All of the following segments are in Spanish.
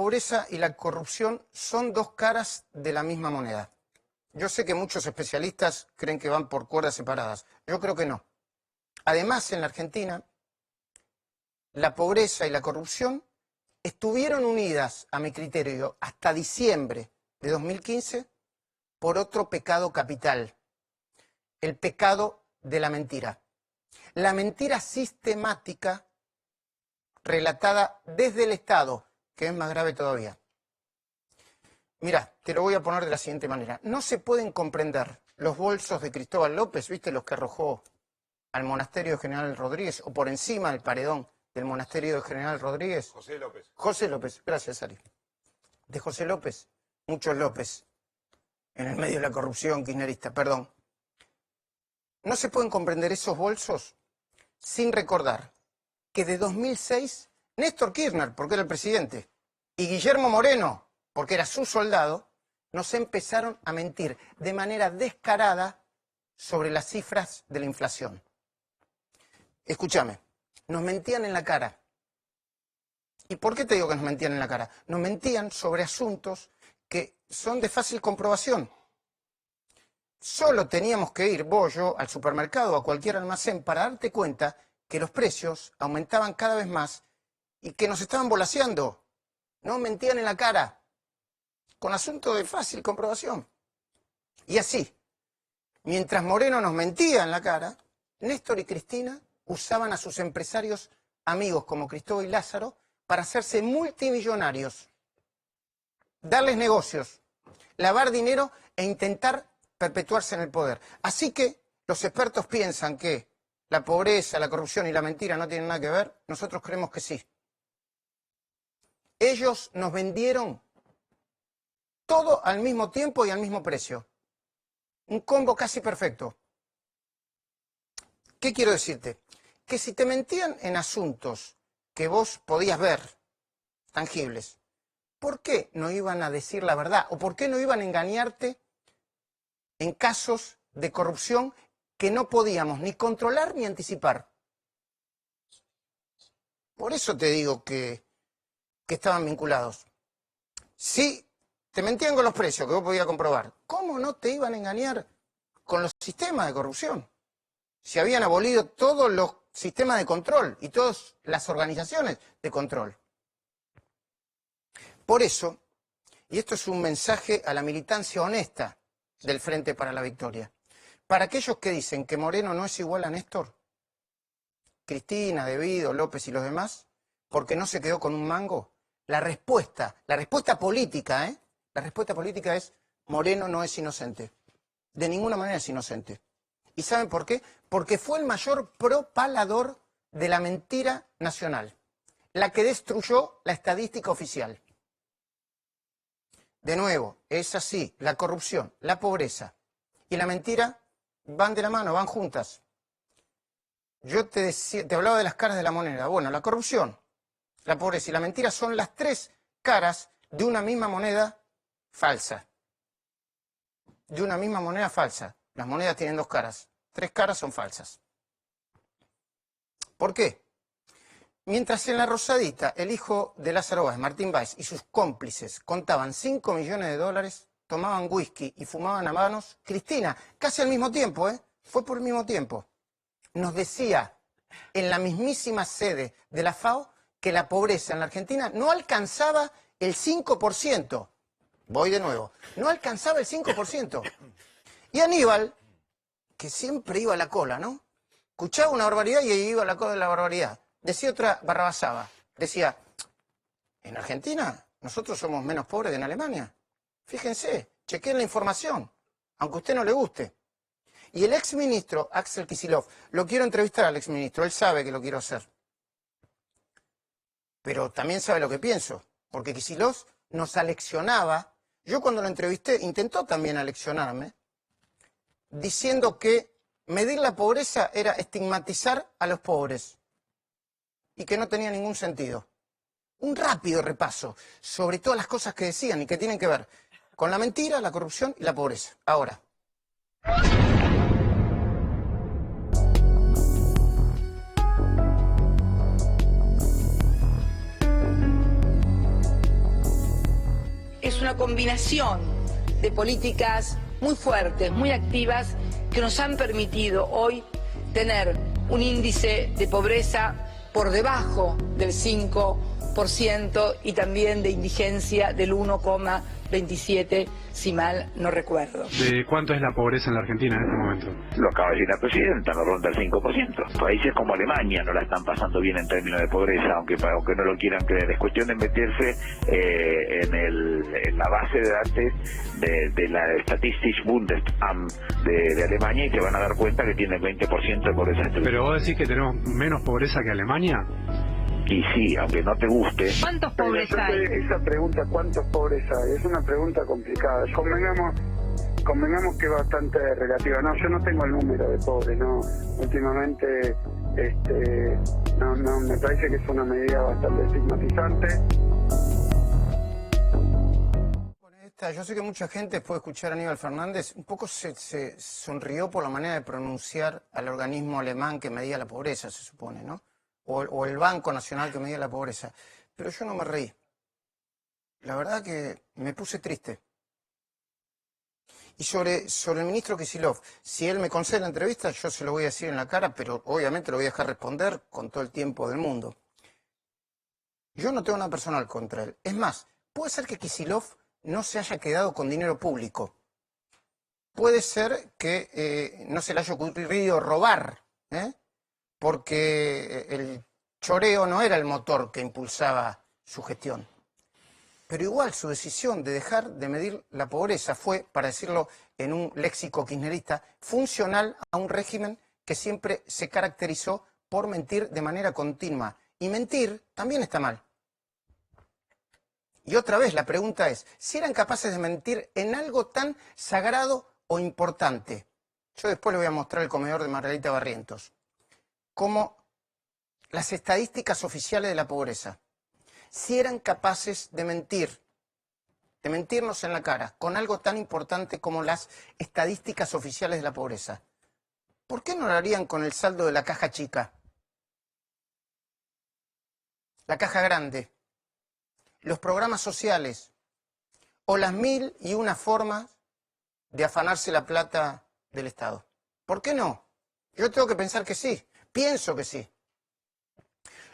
pobreza y la corrupción son dos caras de la misma moneda. Yo sé que muchos especialistas creen que van por cuerdas separadas. Yo creo que no. Además, en la Argentina, la pobreza y la corrupción estuvieron unidas, a mi criterio, hasta diciembre de 2015 por otro pecado capital, el pecado de la mentira. La mentira sistemática relatada desde el Estado, que es más grave todavía. Mirá, te lo voy a poner de la siguiente manera. No se pueden comprender los bolsos de Cristóbal López, ¿viste? Los que arrojó al monasterio de General Rodríguez, o por encima del paredón del monasterio de General Rodríguez. José López. José López, gracias, Ari. De José López, muchos López, en el medio de la corrupción kirchnerista, perdón. No se pueden comprender esos bolsos sin recordar que de 2006, Néstor Kirchner, porque era el presidente, y Guillermo Moreno, porque era su soldado, nos empezaron a mentir de manera descarada sobre las cifras de la inflación. Escúchame, nos mentían en la cara. ¿Y por qué te digo que nos mentían en la cara? Nos mentían sobre asuntos que son de fácil comprobación. Solo teníamos que ir, vos, yo, al supermercado o a cualquier almacén para darte cuenta que los precios aumentaban cada vez más y que nos estaban volaseando. Nos mentían en la cara, con asuntos de fácil comprobación. Y así, mientras Moreno nos mentía en la cara, Néstor y Cristina usaban a sus empresarios amigos como Cristóbal y Lázaro para hacerse multimillonarios, darles negocios, lavar dinero e intentar perpetuarse en el poder. Así que los expertos piensan que la pobreza, la corrupción y la mentira no tienen nada que ver. Nosotros creemos que sí. Ellos nos vendieron todo al mismo tiempo y al mismo precio. Un combo casi perfecto. ¿Qué quiero decirte? Que si te mentían en asuntos que vos podías ver, tangibles, ¿por qué no iban a decir la verdad? ¿O por qué no iban a engañarte en casos de corrupción que no podíamos ni controlar ni anticipar? Por eso te digo que estaban vinculados. Sí, te mentían con los precios, que vos podías comprobar. ¿Cómo no te iban a engañar con los sistemas de corrupción? Si habían abolido todos los sistemas de control y todas las organizaciones de control. Por eso, y esto es un mensaje a la militancia honesta del Frente para la Victoria, para aquellos que dicen que Moreno no es igual a Néstor, Cristina, De Vido, López y los demás, porque no se quedó con un mango, la respuesta política, la respuesta política es: Moreno no es inocente. De ninguna manera es inocente. ¿Y saben por qué? Porque fue el mayor propalador de la mentira nacional, la que destruyó la estadística oficial. De nuevo, es así, la corrupción, la pobreza y la mentira van de la mano, van juntas. Yo te hablaba de las caras de la moneda. Bueno, la corrupción, la pobreza y la mentira son las tres caras de una misma moneda falsa. De una misma moneda falsa. Las monedas tienen dos caras. Tres caras son falsas. ¿Por qué? Mientras en la Rosadita el hijo de Lázaro Báez, Martín Báez, y sus cómplices contaban 5 millones de dólares, tomaban whisky y fumaban habanos, Cristina, casi al mismo tiempo, fue por el mismo tiempo, nos decía en la mismísima sede de la FAO que la pobreza en la Argentina no alcanzaba el 5%. Voy de nuevo. No alcanzaba el 5%. Y Aníbal, que siempre iba a la cola, ¿no? Escuchaba una barbaridad y iba a la cola de la barbaridad. Decía otra barrabasada. Decía: en Argentina nosotros somos menos pobres que en Alemania. Fíjense, chequeen la información, aunque a usted no le guste. Y el exministro Axel Kicillof, lo quiero entrevistar al exministro, él sabe que lo quiero hacer. Pero también sabe lo que pienso, porque Kicillof nos aleccionaba. Yo cuando lo entrevisté intentó también aleccionarme, diciendo que medir la pobreza era estigmatizar a los pobres y que no tenía ningún sentido. Un rápido repaso sobre todas las cosas que decían y que tienen que ver con la mentira, la corrupción y la pobreza. Ahora. es una combinación de políticas muy fuertes, muy activas, que nos han permitido hoy tener un índice de pobreza por debajo del 5% y también de indigencia del 1,27%, si mal no recuerdo. ¿De cuánto es la pobreza en la Argentina en este momento? Lo acaba de decir la presidenta, no ronda el 5%. Países como Alemania no la están pasando bien en términos de pobreza, aunque no lo quieran creer. Es cuestión de meterse en la base de datos de la Statistisches-Bundesamt de Alemania y se van a dar cuenta que tiene el 20% de pobreza estructural. ¿Pero vos decís que tenemos menos pobreza que Alemania? Y sí, aunque no te guste. ¿Cuántos pobres hay? Esa pregunta, ¿cuántos pobres hay? Es una pregunta complicada. Convengamos que es bastante relativa. No, yo no tengo el número de pobres, no. Últimamente, no, me parece que es una medida bastante estigmatizante. Yo sé que mucha gente, después de escuchar a Aníbal Fernández, un poco se sonrió por la manera de pronunciar al organismo alemán que medía la pobreza, se supone, ¿no? O el Banco Nacional que medía la pobreza. Pero yo no me reí. La verdad que me puse triste. Y sobre el ministro Kicillof, si él me concede la entrevista, yo se lo voy a decir en la cara, pero obviamente lo voy a dejar responder con todo el tiempo del mundo. Yo no tengo nada personal contra él. Es más, puede ser que Kicillof no se haya quedado con dinero público. Puede ser que no se le haya ocurrido robar, porque el choreo no era el motor que impulsaba su gestión. Pero igual su decisión de dejar de medir la pobreza fue, para decirlo en un léxico kirchnerista, funcional a un régimen que siempre se caracterizó por mentir de manera continua. Y mentir también está mal. Y otra vez la pregunta es, si eran capaces de mentir en algo tan sagrado o importante. Yo después les voy a mostrar el comedor de Margarita Barrientos. Como las estadísticas oficiales de la pobreza. Si eran capaces de mentirnos en la cara con algo tan importante como las estadísticas oficiales de la pobreza, ¿por qué no lo harían con el saldo de la caja chica? La caja grande, los programas sociales o las 1001 formas de afanarse la plata del Estado. ¿Por qué no? Yo tengo que pensar que sí, pienso que sí.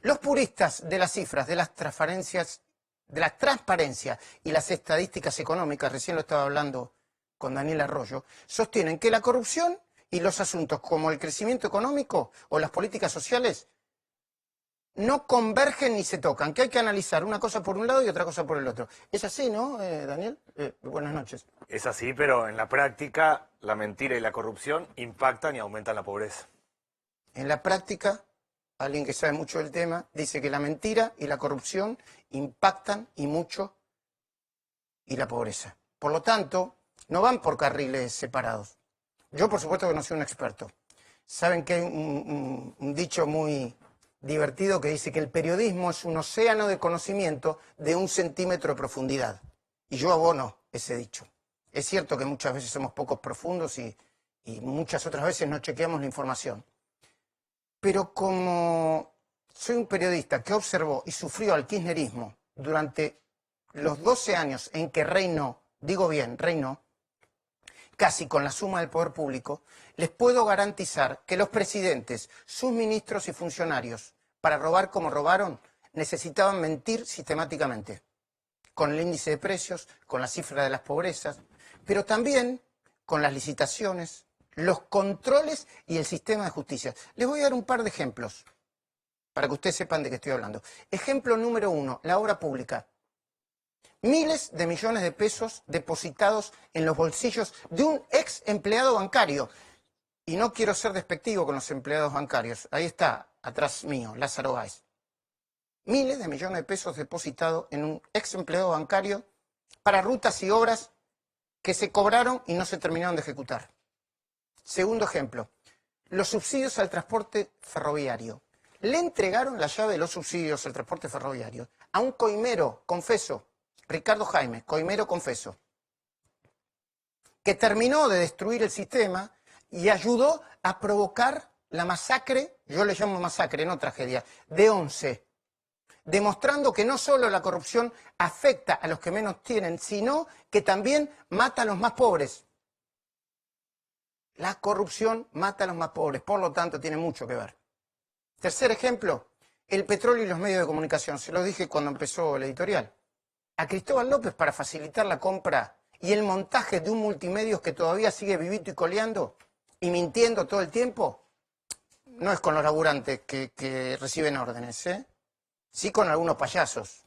Los puristas de las cifras, de las transparencias, de la transparencia y las estadísticas económicas, recién lo estaba hablando con Daniel Arroyo, sostienen que la corrupción y los asuntos como el crecimiento económico o las políticas sociales no convergen ni se tocan, que hay que analizar una cosa por un lado y otra cosa por el otro. ¿Es así, no, Daniel? Buenas noches. Es así, pero en la práctica la mentira y la corrupción impactan y aumentan la pobreza. En la práctica, alguien que sabe mucho del tema dice que la mentira y la corrupción impactan y mucho y la pobreza. Por lo tanto, no van por carriles separados. Yo, por supuesto, que no soy un experto. Saben que hay un dicho muy divertido que dice que el periodismo es un océano de conocimiento de 1 centímetro de profundidad. Y yo abono ese dicho. Es cierto que muchas veces somos pocos profundos y muchas otras veces no chequeamos la información. Pero como soy un periodista que observó y sufrió al kirchnerismo durante los 12 años en que reinó, digo bien, reinó, casi con la suma del poder público, les puedo garantizar que los presidentes, sus ministros y funcionarios, para robar como robaron, necesitaban mentir sistemáticamente, con el índice de precios, con la cifra de las pobrezas, pero también con las licitaciones, los controles y el sistema de justicia. Les voy a dar un par de ejemplos, para que ustedes sepan de qué estoy hablando. Ejemplo número 1, la obra pública. Miles de millones de pesos depositados en los bolsillos de un ex empleado bancario. Y no quiero ser despectivo con los empleados bancarios. Ahí está, atrás mío, Lázaro Báez. Miles de millones de pesos depositados en un ex empleado bancario para rutas y obras que se cobraron y no se terminaron de ejecutar. Segundo ejemplo, los subsidios al transporte ferroviario. Le entregaron la llave de los subsidios al transporte ferroviario a un coimero, confeso, Ricardo Jaime, coimero confeso, que terminó de destruir el sistema y ayudó a provocar la masacre, yo le llamo masacre, no tragedia, de 11. demostrando que no solo la corrupción afecta a los que menos tienen, sino que también mata a los más pobres. La corrupción mata a los más pobres, por lo tanto tiene mucho que ver. Tercer ejemplo, el petróleo y los medios de comunicación. Se lo dije cuando empezó el editorial. A Cristóbal López, para facilitar la compra y el montaje de un multimedios que todavía sigue vivito y coleando y mintiendo todo el tiempo, no es con los laburantes que reciben órdenes, ¿eh? Sí con algunos payasos.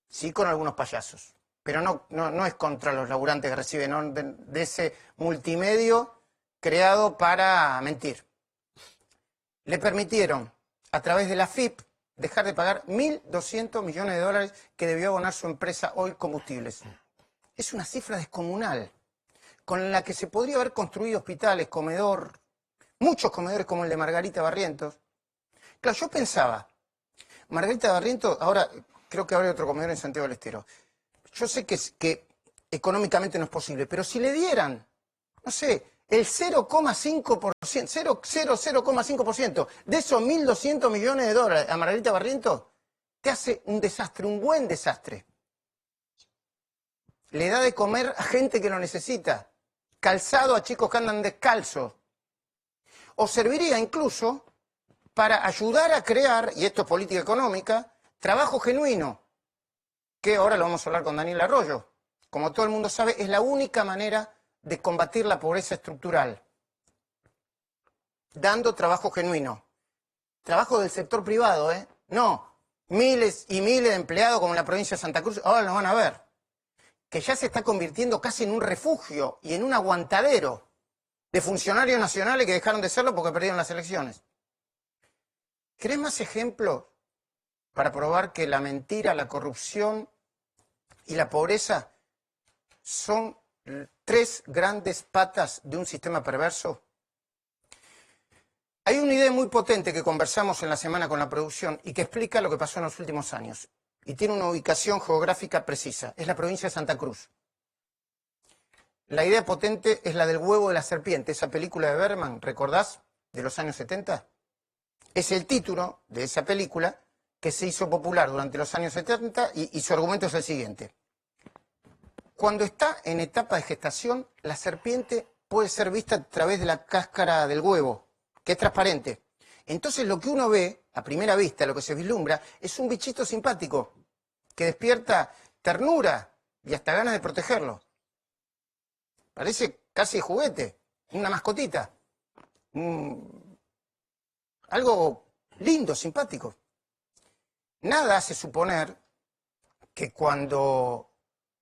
Sí con algunos payasos. Pero no es contra los laburantes que reciben orden de ese multimedio creado para mentir. Le permitieron, a través de la FIP, dejar de pagar 1.200 millones de dólares que debió abonar su empresa Oil Combustibles. Es una cifra descomunal, con la que se podría haber construido hospitales, muchos comedores como el de Margarita Barrientos. Claro, yo pensaba, Margarita Barrientos, ahora creo que habrá otro comedor en Santiago del Estero. Yo sé que económicamente no es posible, pero si le dieran, no sé, el 0,5% de esos 1.200 millones de dólares a Margarita Barrientos, te hace un desastre, un buen desastre. Le da de comer a gente que lo necesita, calzado a chicos que andan descalzos. O serviría incluso para ayudar a crear, y esto es política económica, trabajo genuino, que ahora lo vamos a hablar con Daniel Arroyo. Como todo el mundo sabe, es la única manera de combatir la pobreza estructural, dando trabajo genuino. Trabajo del sector privado, ¿eh? No, miles y miles de empleados como en la provincia de Santa Cruz, ahora lo van a ver, que ya se está convirtiendo casi en un refugio y en un aguantadero de funcionarios nacionales que dejaron de serlo porque perdieron las elecciones. ¿Querés más ejemplos para probar que la mentira, la corrupción y la pobreza son tres grandes patas de un sistema perverso? Hay una idea muy potente que conversamos en la semana con la producción y que explica lo que pasó en los últimos años. Y tiene una ubicación geográfica precisa. Es la provincia de Santa Cruz. La idea potente es la del huevo de la serpiente, esa película de Bergman, ¿recordás? De los años 70. Es el título de esa película que se hizo popular durante los años 70 y su argumento es el siguiente. Cuando está en etapa de gestación, la serpiente puede ser vista a través de la cáscara del huevo, que es transparente. Entonces lo que uno ve, a primera vista, lo que se vislumbra, es un bichito simpático, que despierta ternura y hasta ganas de protegerlo. Parece casi juguete, una mascotita. Algo lindo, simpático. Nada hace suponer que cuando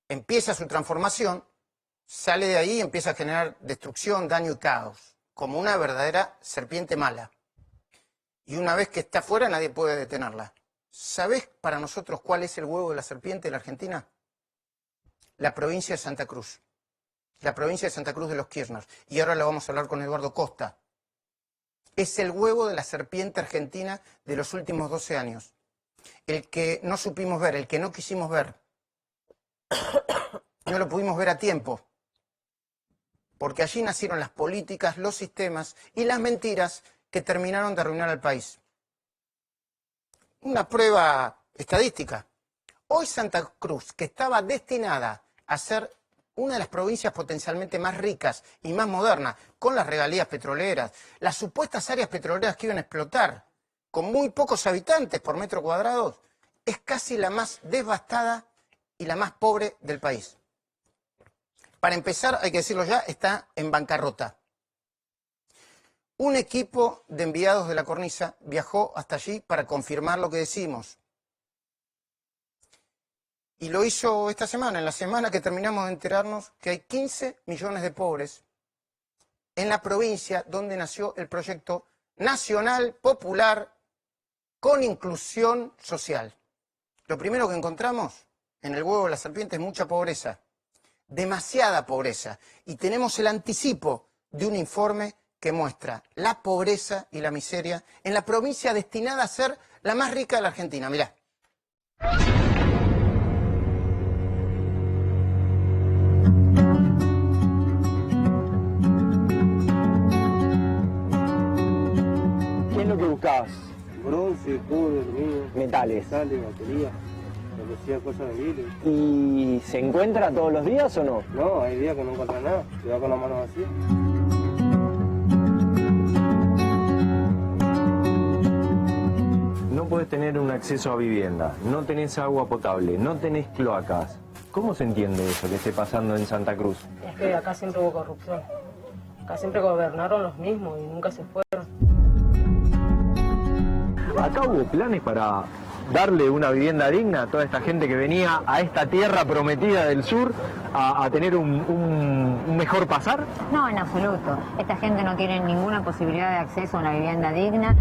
empieza su transformación, sale de ahí y empieza a generar destrucción, daño y caos, como una verdadera serpiente mala. Y una vez que está fuera, nadie puede detenerla. ¿Sabés para nosotros cuál es el huevo de la serpiente en la Argentina? La provincia de Santa Cruz. La provincia de Santa Cruz de los Kirchner. Y ahora lo vamos a hablar con Eduardo Costa. Es el huevo de la serpiente argentina de los últimos 12 años. El que no supimos ver, el que no quisimos ver. No lo pudimos ver a tiempo. Porque allí nacieron las políticas, los sistemas y las mentiras que terminaron de arruinar al país. Una prueba estadística. Hoy Santa Cruz, que estaba destinada a ser una de las provincias potencialmente más ricas y más modernas, con las regalías petroleras, las supuestas áreas petroleras que iban a explotar, con muy pocos habitantes por metro cuadrado, es casi la más devastada y la más pobre del país. Para empezar, hay que decirlo ya, está en bancarrota. Un equipo de enviados de la Cornisa viajó hasta allí para confirmar lo que decimos. Y lo hizo esta semana, en la semana que terminamos de enterarnos que hay 15 millones de pobres en la provincia donde nació el proyecto nacional, popular, con inclusión social. Lo primero que encontramos en el huevo de la serpiente es mucha pobreza, demasiada pobreza. Y tenemos el anticipo de un informe que muestra la pobreza y la miseria en la provincia destinada a ser la más rica de la Argentina. Mirá. ¿Qué es lo que buscabas? Bronce, sí, cubre, aluminio, metales. batería, lo que sea cosas de vidrio. ¿Y se encuentra todos los días o no? No, hay días que no encuentras nada, te va con la mano vacía. No podés tener un acceso a vivienda, no tenés agua potable, no tenés cloacas. ¿Cómo se entiende eso que esté pasando en Santa Cruz? Es que acá siempre hubo corrupción. Acá siempre gobernaron los mismos y nunca se fueron. Acá hubo planes para darle una vivienda digna a toda esta gente que venía a esta tierra prometida del sur a tener un mejor pasar. No, en absoluto. Esta gente no tiene ninguna posibilidad de acceso a una vivienda digna.